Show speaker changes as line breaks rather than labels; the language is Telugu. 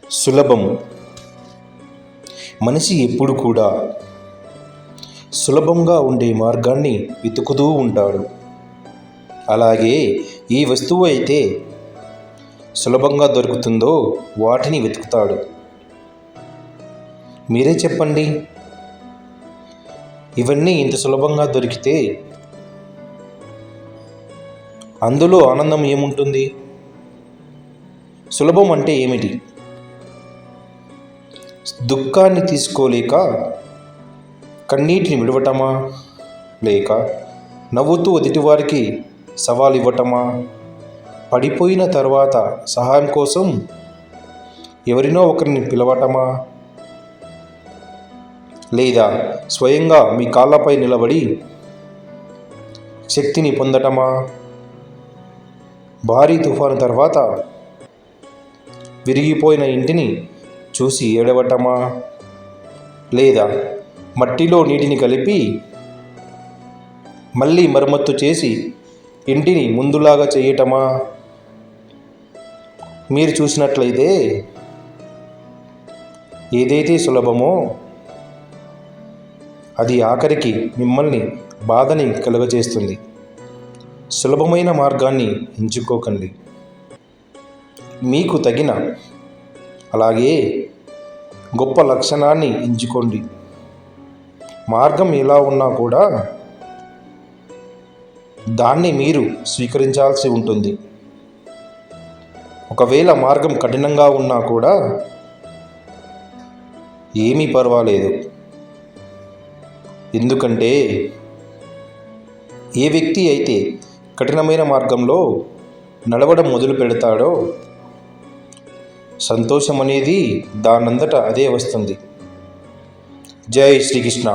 సులభము. మనిషి ఎప్పుడు కూడా సులభంగా ఉండే మార్గాన్ని వెతుకుతూ ఉంటాడు. అలాగే ఏ వస్తువు అయితే సులభంగా దొరుకుతుందో వాటిని వెతుకుతాడు. మీరే చెప్పండి, ఇవన్నీ ఇంత సులభంగా దొరికితే అందులో ఆనందం ఏముంటుంది? సులభం అంటే ఏమిటి? దుఃఖాన్ని తీసుకోలేక కన్నీటిని విడవటమా, లేక నవ్వుతూ ఎదుటివారికి సవాల్ ఇవ్వటమా, పడిపోయిన తర్వాత సహాయం కోసం ఎవరినో ఒకరిని పిలవటమా, లేదా స్వయంగా మీ కాళ్ళపై నిలబడి శక్తిని పొందటమా, భారీ తుఫాను తర్వాత విరిగిపోయిన ఇంటిని చూసి ఏడవటమా, లేదా మట్టిలో నీటిని కలిపి మళ్ళీ మరమ్మత్తు చేసి ఇంటిని ముందులాగా చేయటమా? మీరు చూసినట్లయితే ఏదైతే సులభమో అది ఆఖరికి మిమ్మల్ని బాధని కలుగజేస్తుంది. సులభమైన మార్గాన్ని ఎంచుకోకండి. మీకు తగిన అలాగే గొప్ప లక్షణాన్ని ఎంచుకోండి. మార్గం ఎలా ఉన్నా కూడా దాన్ని మీరు స్వీకరించాల్సి ఉంటుంది. ఒకవేళ మార్గం కఠినంగా ఉన్నా కూడా ఏమీ పర్వాలేదు. ఎందుకంటే ఏ వ్యక్తి అయితే కఠినమైన మార్గంలో నడవడం మొదలు పెడతాడో సంతోషం అనేది దానంతట అదే వస్తుంది. జై శ్రీకృష్ణ.